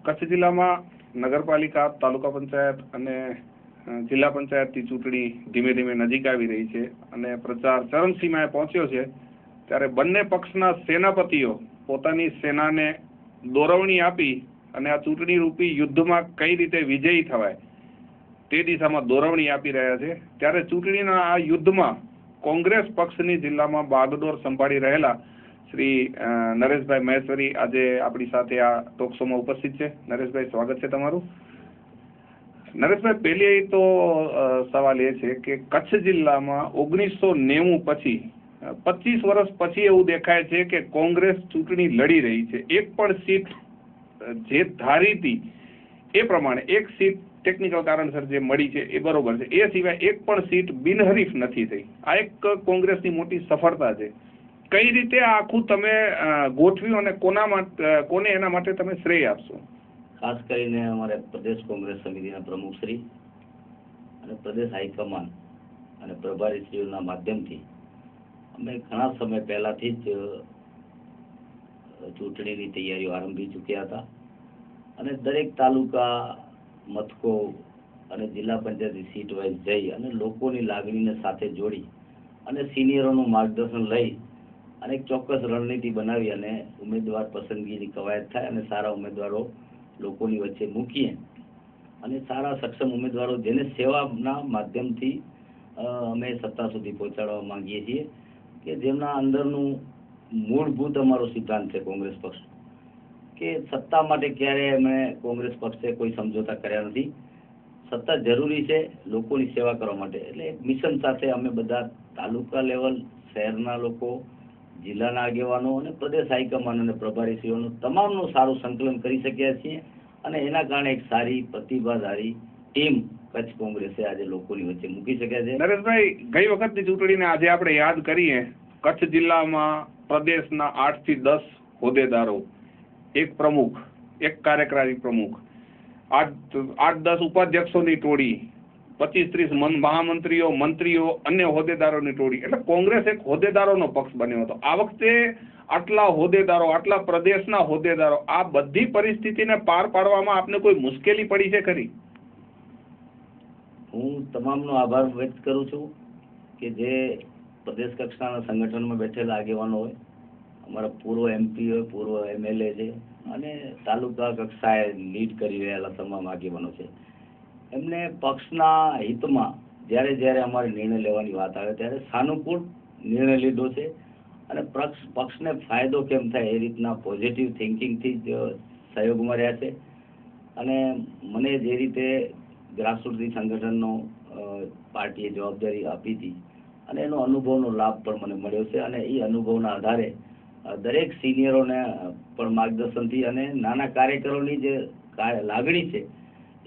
કચ્છ જિલ્લામાં નગરપાલિકા, તાલુકા પંચાયત અને જિલ્લા પંચાયતની ચૂંટણી ધીમે ધીમે નજીક આવી રહી છે અને પ્રચાર ચરમસીમાએ પહોંચ્યો છે, ત્યારે બંને પક્ષના સેનાપતિઓ પોતાની સેનાને દોરવણી આપી અને આ ચૂંટણી રૂપી યુદ્ધમાં કઈ રીતે વિજયી થવાય તે દિશામાં દોરવણી આપી રહ્યા છે. ત્યારે ચૂંટણીના આ યુદ્ધમાં કોંગ્રેસ પક્ષની જિલ્લામાં બાગડોર સંભાળી રહેલા શ્રી નરેશભાઈ મહેશ્વરી આજે આપણી સાથે આ ટોક શોમાં ઉપસ્થિત છે. નરેશભાઈ, સ્વાગત છે તમારું. નરેશભાઈ, પહેલી તો સવાલ એ છે કે કચ્છ જિલ્લામાં 1990 પછી 25 વર્ષ પછી એવું દેખાય છે કે કોંગ્રેસ ચૂંટણી લડી રહી છે. એક પણ સીટ જે ધારી હતી એ પ્રમાણે એક સીટ ટેકનિકલ કારણસર જે મળી છે એ બરોબર છે, એ સિવાય એક પણ સીટ બિનહરીફ નથી થઈ. આ એક કોંગ્રેસની મોટી સફળતા છે. કઈ રીતે આ આખું તમે ગોઠવ્યું અને કોને એના માટે તમે શ્રેય આપશો? ખાસ કરીને અમારે પ્રદેશ કોંગ્રેસ સમિતિના પ્રમુખશ્રી અને પ્રદેશ હાઈકમાન્ડ અને પ્રભારીશ્રીઓના માધ્યમથી અમે ઘણા સમય પહેલાથી જ ચૂંટણીની તૈયારીઓ આરંભી ચૂક્યા હતા અને દરેક તાલુકા મથકો અને જિલ્લા પંચાયતની સીટ વાઇઝ જઈ અને લોકોની લાગણીને સાથે જોડી અને સિનિયરોનું માર્ગદર્શન લઈ અને એક ચોક્કસ રણનીતિ બનાવી અને ઉમેદવાર પસંદગીની કવાયત થાય અને સારા ઉમેદવારો લોકોની વચ્ચે મૂકીએ અને સારા સક્ષમ ઉમેદવારો જેને સેવાના માધ્યમથી અમે સત્તા સુધી પહોંચાડવા માંગીએ છીએ કે જેમના અંદરનું મૂળભૂત અમારો સિદ્ધાંત છે કોંગ્રેસ પક્ષ કે સત્તા માટે ક્યારે અમે કોંગ્રેસ પક્ષે કોઈ સમજોતા કર્યા નથી. સત્તા જરૂરી છે લોકોની સેવા કરવા માટે. એટલે મિશન સાથે અમે બધા તાલુકા લેવલ, શહેરના લોકો, જિલ્લાના આગેવાનો અને પ્રદેશ હાઈકમાન્ડ અને પ્રભારીશ્રીઓનું તમામનું સારું સંકલન કરી શક્યા છીએ અને એના કારણે એક સારી પ્રતિભાધારી ટીમ કચ્છ કોંગ્રેસે આજે લોકોની વચ્ચે મૂકી શક્યા છે. નરેશભાઈ, ગઈ વખતની ચૂંટણીને આજે આપણે યાદ કરીએ, કચ્છ જિલ્લામાં પ્રદેશના 8 થી 10 હોદ્દેદારો, એક પ્રમુખ, એક કાર્યકારી પ્રમુખ, 8-10 ઉપાધ્યક્ષોની ટોળી, 25-30 મહામંત્રીઓ, મંત્રીઓ, અન્ય હોદ્દેદારોની ટોળી. એટલે કોંગ્રેસ એક હોદ્દેદારોનો પક્ષ બન્યો હતો. આ વખતે આટલા હોદ્દેદારો, આટલા પ્રદેશના હોદ્દેદારો, આ બધી પરિસ્થિતિને પાર પાડવામાં આપને કોઈ મુશ્કેલી પડી છે ખરી? હું તમામનો આભાર વ્યક્ત કરું છું કે જે પ્રદેશ કક્ષાના સંગઠનમાં બેઠેલા આગેવાનો હોય, અમારા પૂર્વ MP હોય, પૂર્વ MLA છે અને તાલુકા કક્ષાએ લીડ કરી રહેલા તમામ આગેવાનો છે, એમને પક્ષના હિતમાં જ્યારે જ્યારે અમારે નિર્ણય લેવાની વાત આવે ત્યારે સાનુકૂળ નિર્ણય લીધો છે અને પક્ષને ફાયદો કેમ થાય એ રીતના પોઝિટિવ થિંકિંગથી જ સહયોગમાં રહ્યા છે. અને મને જે રીતે ગ્રાસરૂટથી સંગઠનનો પાર્ટીએ જવાબદારી આપી હતી અને એનો અનુભવનો લાભ પણ મને મળ્યો છે અને એ અનુભવના આધારે દરેક સિનિયરોને પણ માર્ગદર્શનથી અને નાના કાર્યકરોની જે લાગણી છે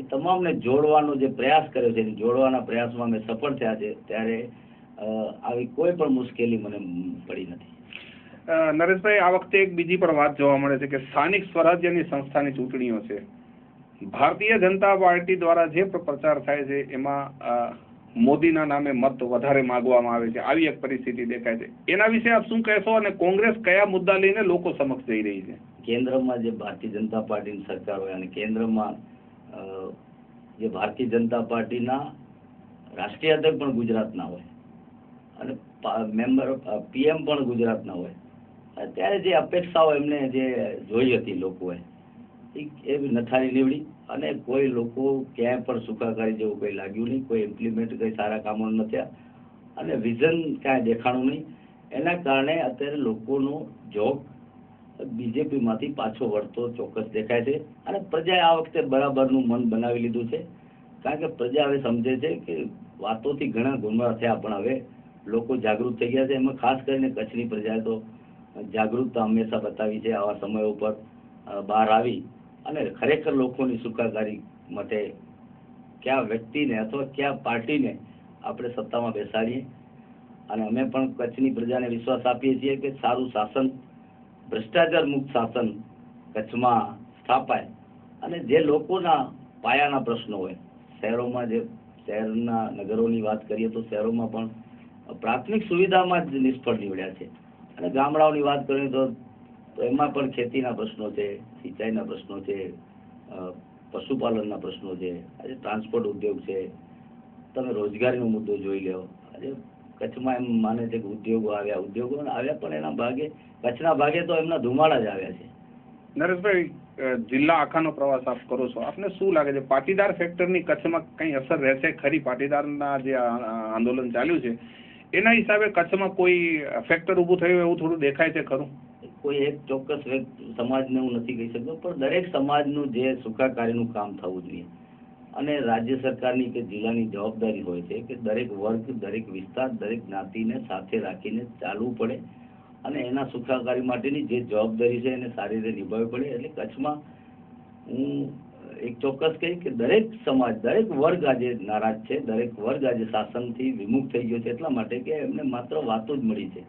એ તમામને જોડવાનો જે પ્રયાસ કર્યો છે, જોડવાના પ્રયાસમાં અમે સફળ થયા છે. ત્યારે આવી કોઈ પણ મુશ્કેલી મને પડી નથી. નરેશભાઈ, આ વખતે એક બીજી પણ વાત જોવા મળે છે કે સ્થાનિક સ્વરાજ્યની સંસ્થાની ચૂંટણીઓ છે. ભારતીય જનતા પાર્ટી દ્વારા જે પ્રચાર થાય છે એમાં મોદીના નામે મત વધારે માંગવામાં આવે છે, આવી એક પરિસ્થિતિ દેખાય છે. એના વિશે આપ શું કહેશો અને કોંગ્રેસ કયા મુદ્દા લઈને લોકો સમક્ષ જઈ રહી છે? કેન્દ્રમાં જે ભારતીય જનતા પાર્ટીની સરકાર હોય અને કેન્દ્રમાં જે ભારતીય જનતા પાર્ટીના રાષ્ટ્રીય અધ્યક્ષ પણ ગુજરાતના હોય અને PM પણ ગુજરાતના હોય, ત્યારે જે અપેક્ષાઓ એમને જે જોઈ હતી લોકોએ એ નથારી નીવડી અને કોઈ લોકો ક્યાંય પણ સુખાકારી જેવું કંઈ લાગ્યું નહીં, કોઈ ઇમ્પ્લિમેન્ટ કંઈ સારા કામો ન થયા અને વિઝન કાંઈ દેખાણું નહીં. એના કારણે અત્યારે લોકોનો જોગ BJPમાંથી પાછો વળતો ચોક્કસ દેખાય છે અને પ્રજાએ આ વખતે બરાબરનું મન બનાવી લીધું છે. કારણ કે પ્રજા હવે સમજે છે કે વાતોથી ઘણા ગુમરાહ થયા પણ હવે લોકો જાગૃત થઈ ગયા છે. એમાં ખાસ કરીને કચ્છની પ્રજાએ તો જાગૃતતા હંમેશા બતાવી છે. આવા સમયો ઉપર બહાર આવી અને ખરેખર લોકોની સુખાકારી માટે કયા વ્યક્તિને અથવા કયા પાર્ટીને આપણે સત્તામાં બેસાડીએ. અને અમે પણ કચ્છની પ્રજાને વિશ્વાસ આપીએ છીએ કે સારું શાસન, ભ્રષ્ટાચાર મુક્ત શાસન કચ્છમાં સ્થાપાય અને જે લોકોના પાયાના પ્રશ્નો હોય, શહેરોમાં જે શહેરના નગરોની વાત કરીએ તો શહેરોમાં પણ પ્રાથમિક સુવિધામાં જ નિષ્ફળ નીવડ્યા છે અને ગામડાઓની વાત કરીએ તો એમાં પણ ખેતીના પ્રશ્નો છે, સિંચાઈના પ્રશ્નો છે, પશુપાલનના પ્રશ્નો છે, આજે ટ્રાન્સપોર્ટ ઉદ્યોગ છે, તમે રોજગારીનો મુદ્દો જોઈ લો. આજે કચ્છમાં એમ માને છે કે ઉદ્યોગો આવ્યા પણ એના ભાગે કચ્છના ભાગે તો એમના ધુમાડા જ આવ્યા છે. નરેશભાઈ, જિલ્લા આખાનો પ્રવાસ આપ કરો છો, આપને શું લાગે છે પાટીદાર ફેક્ટરની કચ્છમાં કઈ અસર રહેશે ખરી? પાટીદારના જે આંદોલન ચાલ્યું છે એના હિસાબે કચ્છમાં કોઈ ફેક્ટર ઊભું થયું એવું થોડું દેખાય છે ખરું? કોઈ એક ચોક્કસ સમાજને હું નથી કહી શકતો, પણ દરેક સમાજનું જે સુખાકારીનું કામ થવું જોઈએ અને રાજ્ય સરકારની કે જિલ્લાની જવાબદારી હોય છે કે દરેક વર્ગ, દરેક વિસ્તાર, દરેક જ્ઞાતિને સાથે રાખીને ચાલવું પડે અને એના સુખાકારી માટેની જે જવાબદારી છે એને સારી રીતે નિભાવવી પડે. એટલે કચ્છમાં હું એક ચોક્કસ કહીશ કે દરેક સમાજ, દરેક વર્ગ આજે નારાજ છે, દરેક વર્ગ આજે શાસનથી વિમુખ થઈ ગયો છે, એટલા માટે કે એમને માત્ર વાતો જ મળી છે.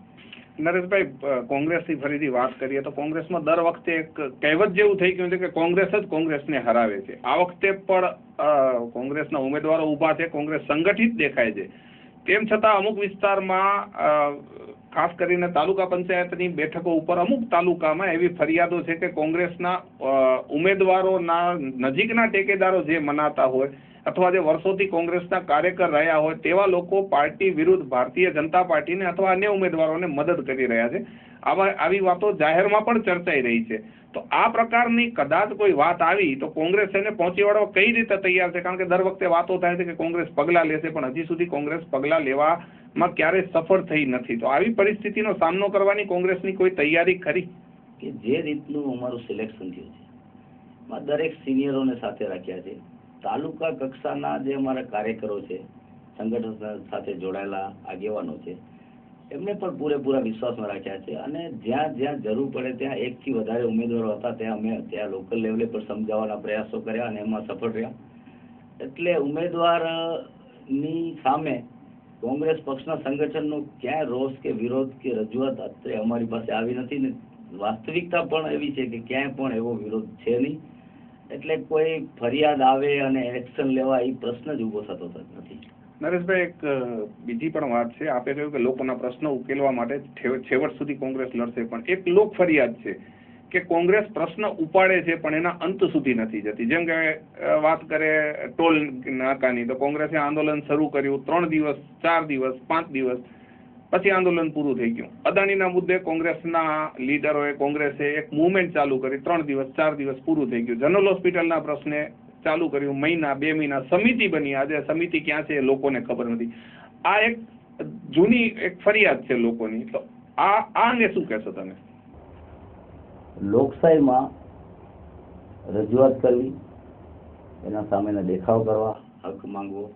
નરેશભાઈ, કોંગ્રેસની ફરીથી વાત કરીએ તો કોંગ્રેસમાં દર વખતે એક કહેવત જેવું થઈ ગયું છે કે કોંગ્રેસ જ કોંગ્રેસને હરાવે છે. આ વખતે પણ કોંગ્રેસના ઉમેદવારો ઉભા છે, કોંગ્રેસ સંગઠિત દેખાય છે. તેમ છતાં અમુક વિસ્તારમાં ખાસ કરીને તાલુકા પંચાયતની બેઠકો ઉપર અમુક તાલુકામાં એવી ફરિયાદો છે કે કોંગ્રેસના ઉમેદવારોના નજીકના ટેકેદારો જે મનાતા હોય અથવા જે વર્ષોથી કોંગ્રેસના કાર્યકર રહ્યા હોય તેવા લોકો પાર્ટી વિરુદ્ધ ભારતીય જનતા પાર્ટીને અથવા અન્ય ઉમેદવારોને મદદ કરી રહ્યા છે. આવી વાતો જાહેરમાં પણ ચર્ચાઈ રહી છે. તો આ પ્રકારની કદાચ કોઈ વાત આવી તો કોંગ્રેસ એને પહોંચી વળવા કઈ રીતે તૈયાર છે? કારણ કે દર વખતે વાતો થાય છે કે કોંગ્રેસ પગલાં લેશે, પણ હજી સુધી કોંગ્રેસ પગલાં લેવામાં ક્યારેય સફળ થઈ નથી. તો આવી પરિસ્થિતિનો સામનો કરવાની કોંગ્રેસની કોઈ તૈયારી ખરી? કે જે રીતનું અમારું સિલેક્શન થયું છે, દરેક સિનિયરોને સાથે રાખ્યા છે. તાલુકા કક્ષાના જે અમારા કાર્યકરો છે, સંગઠન સાથે જોડાયેલા આગેવાનો છે, એમને પણ પૂરેપૂરા વિશ્વાસમાં રાખ્યા છે અને જ્યાં જ્યાં જરૂર પડે ત્યાં એકથી વધારે ઉમેદવારો હતા ત્યાં અમે ત્યાં લોકલ લેવલે પર સમજાવવાના પ્રયાસો કર્યા અને એમાં સફળ રહ્યા. એટલે ઉમેદવારની સામે કોંગ્રેસ પક્ષના સંગઠનનો ક્યાંય રોષ કે વિરોધ કે રજૂઆત અત્યારે અમારી પાસે આવી નથી ને વાસ્તવિકતા પણ એવી છે કે ક્યાંય પણ એવો વિરોધ છે નહીં. એટલે કોઈ ફરિયાદ આવે અને એક્શન લેવા એ પ્રશ્ન જ ઉભો થતો નથી. નરેશભાઈ, એક બીજી પણ વાત છે. આપે કહ્યું કે લોકોના પ્રશ્નો ઉકેલવા માટે છેવટ સુધી કોંગ્રેસ લડશે, પણ એક લોક ફરિયાદ છે કે કોંગ્રેસ પ્રશ્ન ઉપાડે છે પણ એના અંત સુધી નથી જતી. જેમ કે વાત કરે ટોલ નાકાની, તો કોંગ્રેસે આંદોલન શરૂ કર્યું 3 દિવસ, 4 દિવસ, 5 દિવસ, પછી આંદોલન પૂરું થઈ ગયું. અદાણીના મુદ્દે કોંગ્રેસના લીડરોએ કોંગ્રેસે એક મુવમેન્ટ ચાલુ કરી, 3 દિવસ, 4 દિવસ પૂરું થઈ ગયું. જનરલ હોસ્પિટલના પ્રશ્ને ચાલુ કર્યું, મહિના 2 મહિના, સમિતિ બની. આજે સમિતિ ક્યાં છે એ લોકોને ખબર નથી. આ એક જૂની એક ફરિયાદ છે લોકોની. તો આ અંગે શું કહેશો તમે? લોકશાહીમાં રજૂઆત કરવી, એના સામેના દેખાવ કરવા, હક માંગવો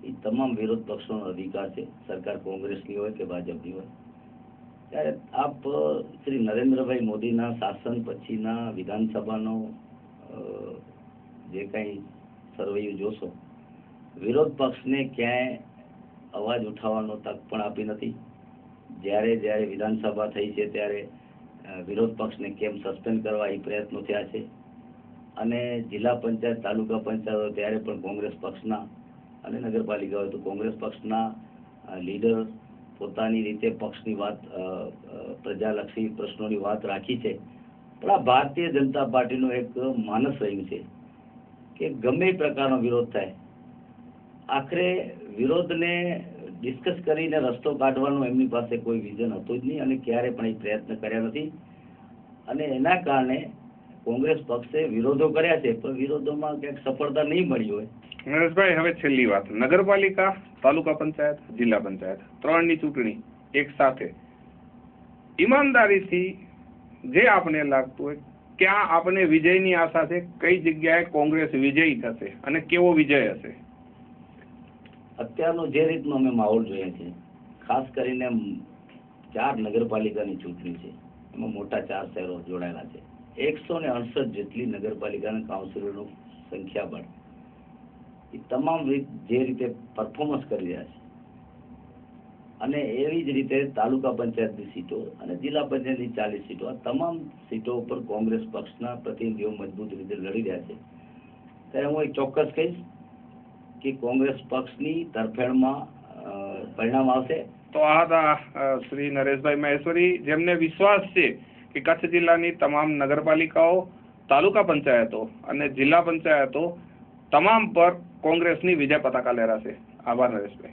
એ તમામ વિરોધ પક્ષોનો અધિકાર છે, સરકાર કોંગ્રેસની હોય કે ભાજપની હોય. ત્યારે આપ શ્રી નરેન્દ્રભાઈ મોદીના શાસન પછીના વિધાનસભાનો જે કંઈ સરવૈયું જોશો, વિરોધ પક્ષને ક્યાંય અવાજ ઉઠાવવાનો તક પણ આપી નથી. જ્યારે વિધાનસભા થઈ છે ત્યારે વિરોધ પક્ષને કેમ સસ્પેન્ડ કરવા એ પ્રયત્નો થયા છે અને જિલ્લા પંચાયત, તાલુકા પંચાયત ત્યારે પણ કોંગ્રેસ પક્ષના અને નગરપાલિકા હોય તો કોંગ્રેસ પક્ષના લીડર પોતાની રીતે પક્ષની વાત, પ્રજાલક્ષી પ્રશ્નોની વાત રાખી છે. પણ આ ભારતીય જનતા પાર્ટીનું એક માનસ રહ્યું છે કે ગમે પ્રકારનો વિરોધ થાય, આખરે વિરોધને ડિસ્કસ કરીને રસ્તો કાઢવાનો એમની પાસે કોઈ વિઝન હતું જ નહીં અને ક્યારે પણ એ પ્રયત્ન કર્યા નથી. અને એના કારણે કોંગ્રેસ પક્ષે વિરોધો કર્યા છે પણ વિરોધોમાં ક્યાંક સફળતા નહીં મળી હોય. નરેશભાઈ, હવે છેલ્લી વાત, નગરપાલિકા, તાલુકા પંચાયત, જિલ્લા પંચાયત, 3ની ચૂંટણી એક સાથે, ઈમાનદારીથી જે આપને લાગતું હોય ક્યાં આપને વિજયની આશા છે? કઈ જગ્યાએ કોંગ્રેસ વિજયી થશે અને કેવો વિજય હશે? અત્યારનો જે રીતનો અમે માહોલ જોઈએ છે, ખાસ કરીને 4 નગરપાલિકાની ચૂંટણી છે, એમાં મોટા 4 શહેરો જોડાયેલા છે, 168 જેટલી નગરપાલિકાના કાઉન્સિલરનું સંખ્યાબળ, એ તમામ જે રીતે પરફોર્મન્સ કરી રહ્યા છે અને એવી જ રીતે તાલુકા પંચાયતની સીટો અને જિલ્લા પંચાયતની 40 સીટો, આ તમામ સીટો ઉપર કોંગ્રેસ પક્ષના પ્રતિનિધિઓ મજબૂત રીતે લડી રહ્યા છે. ત્યારે હું એક ચોક્કસ કહીશ કે કોંગ્રેસ પક્ષની તરફેણમાં પરિણામ આવશે. તો આ હતા શ્રી નરેશભાઈ મહેશ્વરી, જેમને વિશ્વાસ છે કે કચ્છ જિલ્લાની તમામ નગરપાલિકાઓ તાલુકા પંચાયતો અને જિલ્લા પંચાયતો તમામ પર કોંગ્રેસની વિજય પતાકા લહેરાશે. આભાર નરેશભાઈ.